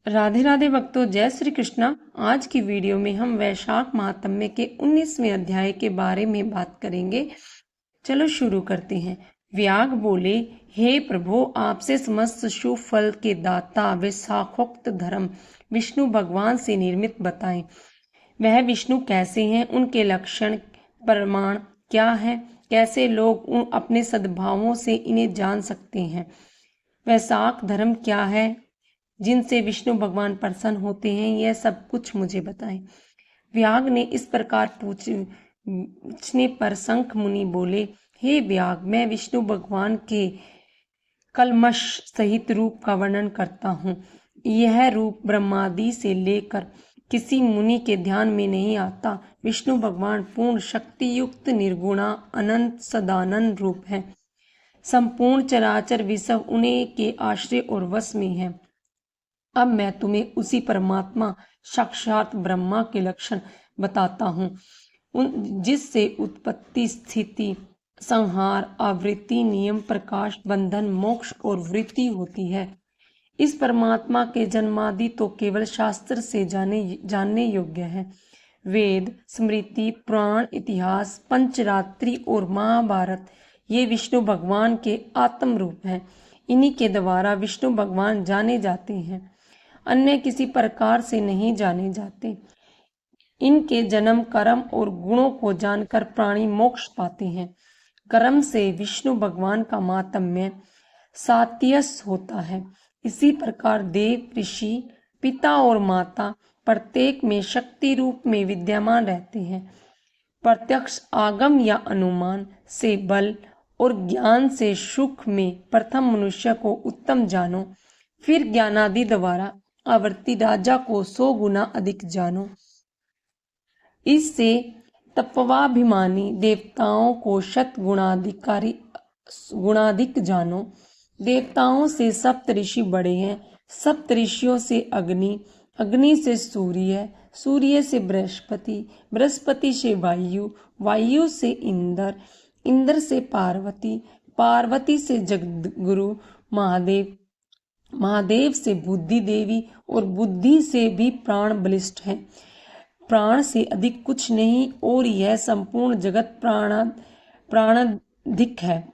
राधे राधे भक्तों, जय श्री कृष्णा। आज की वीडियो में हम वैशाख महात्म्य के 19वें अध्याय के बारे में बात करेंगे। चलो शुरू करते हैं। व्याग बोले, हे प्रभु, आपसे समस्त शुभ फल के दाता वैशाखोक्त धर्म विष्णु भगवान से निर्मित बताएं। वह विष्णु कैसे हैं, उनके लक्षण प्रमाण क्या है, कैसे लोग अपने सद्भावों से इन्हें जान सकते हैं। वैशाख धर्म क्या है, जिनसे विष्णु भगवान प्रसन्न होते हैं, यह सब कुछ मुझे बताएं। व्याग ने इस प्रकार पूछने पर शंख मुनि बोले, हे व्याग, मैं विष्णु भगवान के कलमश सहित रूप का वर्णन करता हूँ। यह रूप ब्रह्मादि से लेकर किसी मुनि के ध्यान में नहीं आता। विष्णु भगवान पूर्ण शक्ति युक्त निर्गुणा अनंत सदानंद रूप है। संपूर्ण चराचर विश्व उन्हीं के आश्रय और वश में है। अब मैं तुम्हें उसी परमात्मा साक्षात ब्रह्मा के लक्षण बताता हूँ, जिससे उत्पत्ति, स्थिति, संहार, आवृत्ति, नियम, प्रकाश, बंधन, मोक्ष और वृत्ति होती है। इस परमात्मा के जन्मादि तो केवल शास्त्र से जानने योग्य है। वेद, स्मृति, पुराण, इतिहास, पंचरात्रि और महाभारत ये विष्णु भगवान के आत्म रूप हैं। इन्हीं के द्वारा विष्णु भगवान जाने जाते हैं, अन्य किसी प्रकार से नहीं जाने जाते। इनके जन्म, कर्म और गुणों को जानकर प्राणी मोक्ष पाते हैं। कर्म से विष्णु भगवान का मातम्य सात्यस होता है। इसी प्रकार देव, ऋषि, पिता और माता प्रत्येक में शक्ति रूप में विद्यमान रहते हैं। प्रत्यक्ष आगम या अनुमान से बल और ज्ञान से सुख में प्रथम मनुष्य को उत्तम जानो, फिर ज्ञानादि द्वारा आवर्ती राजा को 100 गुना अधिक जानो। इससे तपवाभिमानी देवताओं को 100 गुणाधिक जानो। देवताओं से सप्त ऋषि बड़े हैं, सप्त ऋषियों से अग्नि, अग्नि से सूर्य, सूर्य से बृहस्पति, बृहस्पति से वायु, वायु से इंद्र, इंद्र से पार्वती, पार्वती से जगद्गुरु महादेव, महादेव से बुद्धि देवी और बुद्धि से भी प्राण बलिष्ठ है। प्राण से अधिक कुछ नहीं और यह संपूर्ण जगत प्राणाधिक है।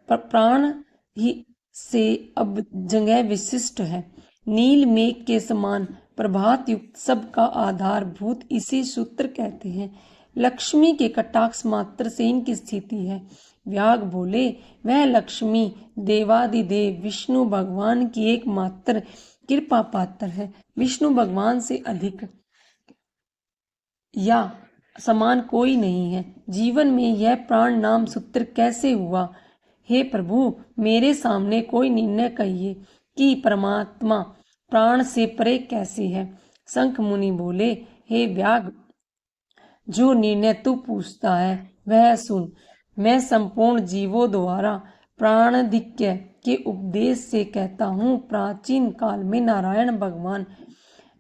पर प्राण ही से अब जगह विशिष्ट है। नील मेघ के समान प्रभात युक्त सबका आधारभूत इसी सूत्र कहते हैं। लक्ष्मी के कटाक्ष मात्र से इनकी स्थिति है। व्याग बोले, वह लक्ष्मी देवादिदेव विष्णु भगवान की एकमात्र कृपा पात्र है। विष्णु भगवान से अधिक या समान कोई नहीं है। जीवन में यह प्राण नाम सूत्र कैसे हुआ? हे प्रभु, मेरे सामने कोई निर्णय कहिए कि परमात्मा प्राण से परे कैसे है। शंख मुनि बोले, हे व्याग, जो निर्णय तू पूछता है वह सुन। मैं संपूर्ण जीवों द्वारा प्राणाधिक्य के उपदेश से कहता हूँ। प्राचीन काल में नारायण भगवान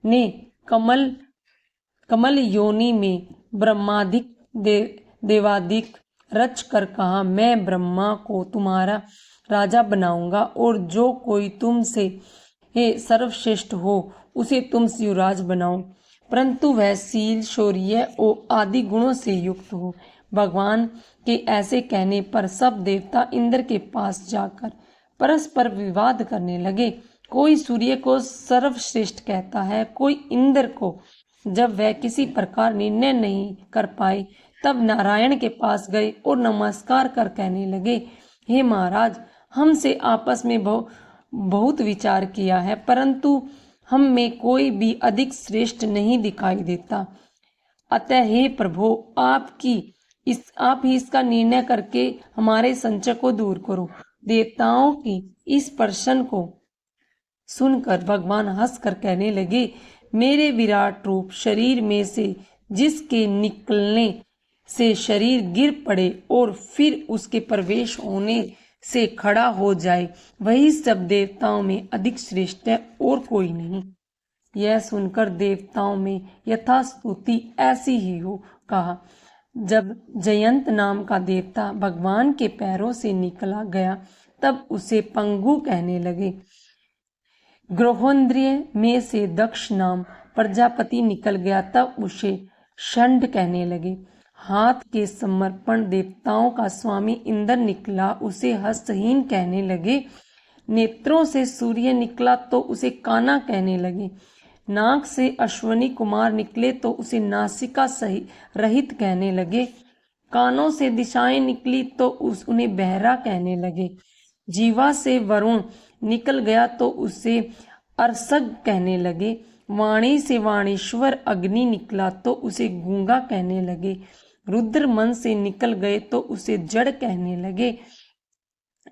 ने कमल योनि में ब्रह्माधिक देवाधिक रच कर कहा, मैं ब्रह्मा को तुम्हारा राजा बनाऊंगा और जो कोई तुमसे सर्वश्रेष्ठ हो उसे तुम युवराज बनाओ, परंतु वह शील, शौर्य और आदि गुणों से युक्त हो। भगवान के ऐसे कहने पर सब देवता इंद्र के पास जाकर परस्पर विवाद करने लगे। कोई सूर्य को सर्वश्रेष्ठ कहता है, कोई इंद्र को। जब वह किसी प्रकार निर्णय नहीं कर पाए तब नारायण के पास गए और नमस्कार कर कहने लगे, हे महाराज, हमसे आपस में बहुत विचार किया है, परंतु हम में कोई भी अधिक श्रेष्ठ नहीं दिखाई देता। अतः हे प्रभु, आप ही इसका निर्णय करके हमारे संशय को दूर करो। देवताओं की इस प्रश्न को सुनकर भगवान हंसकर कहने लगे, मेरे विराट रूप शरीर में से जिसके निकलने से शरीर गिर पड़े और फिर उसके प्रवेश होने से खड़ा हो जाए, वही सब देवताओं में अधिक श्रेष्ठ है और कोई नहीं। यह सुनकर देवताओं में यथास्तुति ऐसी ही हो कहा। जब जयंत नाम का देवता भगवान के पैरों से निकला गया तब उसे पंगु कहने लगे। ग्रहोन्द्रिय में से दक्ष नाम प्रजापति निकल गया। तब उसे षंड कहने लगे। हाथ के समर्पण देवताओं का स्वामी इंद्र निकला, उसे हस्तहीन कहने लगे। नेत्रों से सूर्य निकला तो उसे काना कहने लगे। नाक से अश्वनी कुमार निकले तो उसे नासिका रहित कहने लगे। कानों से दिशाएं निकली तो उन्हें बहरा कहने लगे। जीवा से वरुण निकल गया तो उसे अरसग कहने लगे। वाणी से वाणीश्वर अग्नि निकला तो उसे गूंगा कहने लगे। रुद्र मन से निकल गए तो उसे जड़ कहने लगे।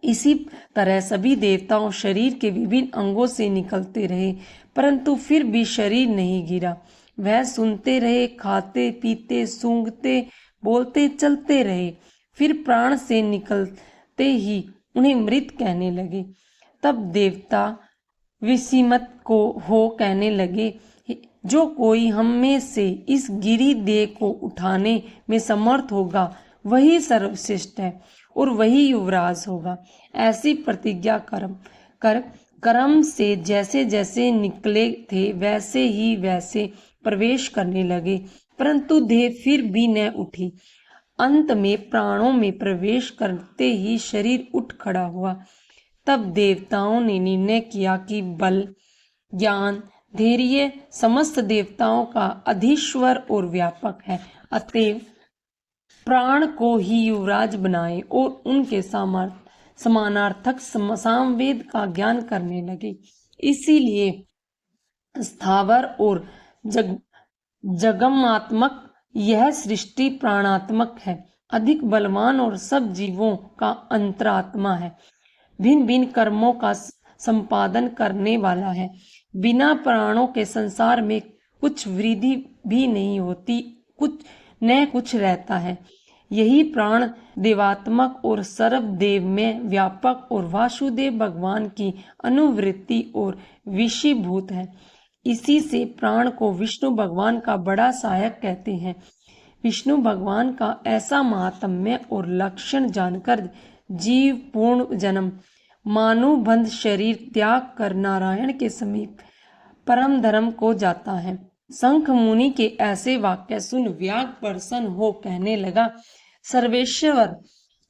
इसी तरह सभी देवताओं शरीर के विभिन्न अंगों से निकलते रहे, परंतु फिर भी शरीर नहीं गिरा। वह सुनते रहे, खाते पीते सूंघते बोलते चलते रहे। फिर प्राण से निकलते ही उन्हें मृत कहने लगे। तब देवता विस्मित हो कहने लगे, जो कोई हम में से इस गिरी देह को उठाने में समर्थ होगा वही सर्वश्रेष्ठ है और वही युवराज होगा। ऐसी प्रतिज्ञा कर्म से जैसे जैसे निकले थे वैसे ही वैसे प्रवेश करने लगे, परंतु देह फिर भी न उठी। अंत में प्राणों में प्रवेश करते ही शरीर उठ खड़ा हुआ। तब देवताओं ने निर्णय किया कि बल, ज्ञान, धैर्य समस्त देवताओं का अधीश्वर और व्यापक है, अतएव प्राण को ही युवराज बनाए और उनके समानार्थक सामवेद का ज्ञान करने लगे। इसीलिए स्थावर और जगमात्मक यह सृष्टि प्राणात्मक है, अधिक बलवान और सब जीवों का अंतरात्मा है, भिन्न भिन्न कर्मों का संपादन करने वाला है। बिना प्राणों के संसार में कुछ वृद्धि भी नहीं होती, कुछ रहता है। यही प्राण देवात्मक और सर्वदेव में व्यापक और वासुदेव भगवान की अनुवृत्ति और विषयभूत है। इसी से प्राण को विष्णु भगवान का बड़ा सहायक कहते हैं। विष्णु भगवान का ऐसा महात्म्य और लक्षण जानकर जीव पूर्ण जन्म मानुबंध शरीर त्याग कर नारायण के समीप परम धर्म को जाता है। शंख मुनि के ऐसे वाक्य सुन व्याग प्रसन्न हो कहने लगा, सर्वेश्वर,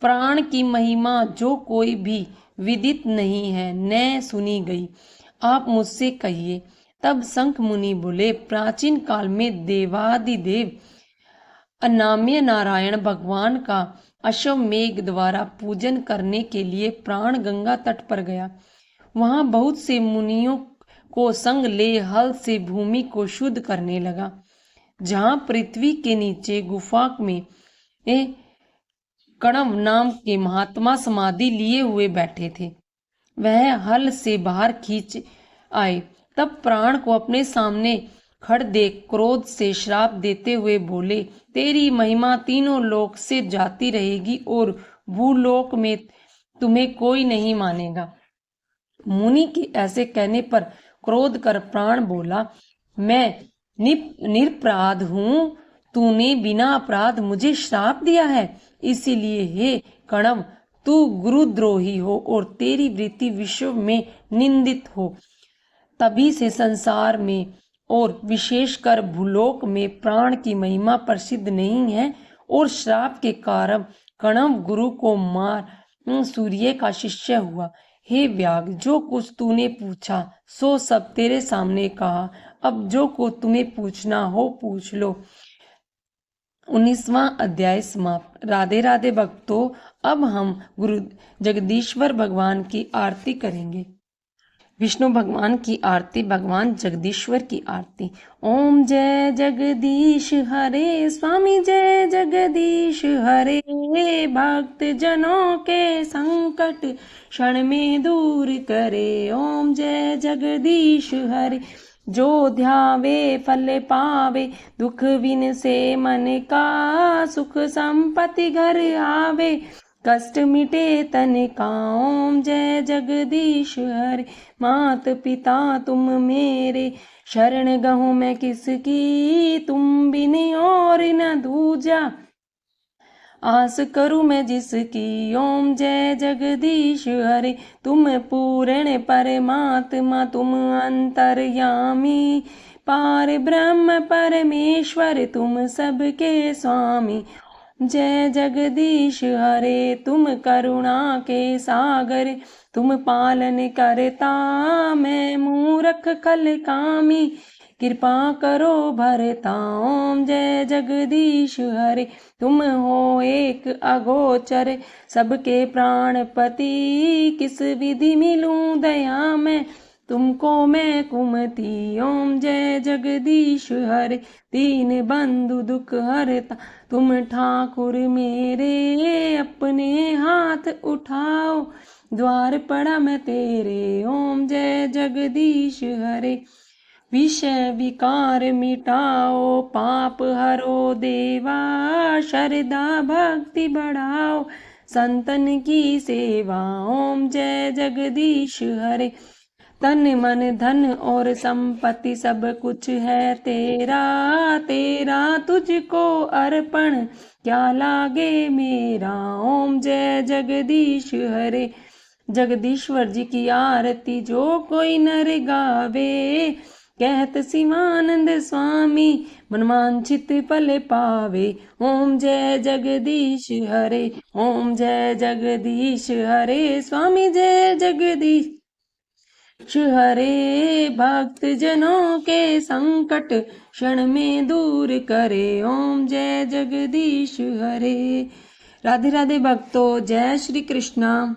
प्राण की महिमा जो कोई भी विदित नहीं है, न सुनी गई, आप मुझसे कहिए। तब शंख मुनि बोले, प्राचीन काल में देवादिदेव अनाम्य नारायण भगवान का अश्वमेघ द्वारा पूजन करने के लिए प्राण गंगा तट पर गया। वहां बहुत से मुनियों को संग ले हल से भूमि को शुद्ध करने लगा। जहां पृथ्वी के नीचे गुफा में कणव नाम के महात्मा समाधि लिए हुए बैठे थे, वह हल से बाहर खींच आए। तब प्राण को अपने सामने खड़ देख क्रोध से श्राप देते हुए बोले, तेरी महिमा तीनों लोक से जाती रहेगी और भूलोक में तुम्हें कोई नहीं मानेगा। मुनि के ऐसे कहने पर क्रोध कर प्राण बोला, मैं निरपराध हूँ, तूने बिना अपराध मुझे श्राप दिया है। इसीलिए हे कणव, तू गुरुद्रोही हो और तेरी वृत्ति विश्व में निंदित हो। तभी से संसार में और विशेषकर भूलोक में प्राण की महिमा प्रसिद्ध नहीं है और श्राप के कारण कणव गुरु को मार सूर्य का शिष्य हुआ। हे व्याग, जो कुछ तूने पूछा सो सब तेरे सामने कहा। अब जो को तुम्हें पूछना हो पूछ लो। 19वां अध्याय समाप्त। राधे राधे भक्तों, अब हम गुरु जगदीश्वर भगवान की आरती करेंगे। विष्णु भगवान की आरती, भगवान जगदीश्वर की आरती। ओम जय जगदीश हरे, स्वामी जय जगदीश हरे, भक्त जनों के संकट क्षण में दूर करे। ओम जय जगदीश हरे, जो ध्यावे फल पावे, दुख बिन से मन का, सुख संपत्ति घर आवे, कष्ट मिटे तन का। ओम जय जगदीश हरे, मात पिता तुम मेरे, शरण गहूँ मैं किसकी, तुम बिन और न दूजा। आस करूँ मैं जिसकी। ओम जय जगदीश हरे। तुम पूर्ण परमात्मा तुम अंतर्यामी, पार ब्रह्म परमेश्वर तुम सबके स्वामी। जय जगदीश हरे। तुम करुणा के सागर तुम पालन करता, मैं मूर्ख खल कामी कृपा करो भरता। ओम जय जगदीश हरे। तुम हो एक अगोचर सबके प्राणपति, किस विधि मिलूं दया में तुमको मैं कुमति। ओम जय जगदीश हरे। दीन बंधु दुख हरता तुम ठाकुर मेरे, अपने हाथ उठाओ द्वार पड़ा मैं तेरे। ओम जय जगदीश हरे। विषय विकार मिटाओ पाप हरो देवा, श्रद्धा भक्ति बढ़ाओ संतन की सेवा। ओम जय जगदीश हरे। तन मन धन और संपत्ति सब कुछ है तेरा, तेरा तुझको अर्पण क्या लागे मेरा। ओम जय जगदीश हरे। जगदीश्वर जी की आरती जो कोई नर गावे, कहत शिवानंद स्वामी मनवांछित फल पावे। ओम जय जगदीश हरे। ओम जय जगदीश हरे। स्वामी जय जगदीश हरे। भक्त जनों के संकट क्षण में दूर करे। ओम जय जगदीश हरे। राधे राधे भक्तों, जय श्री कृष्णा।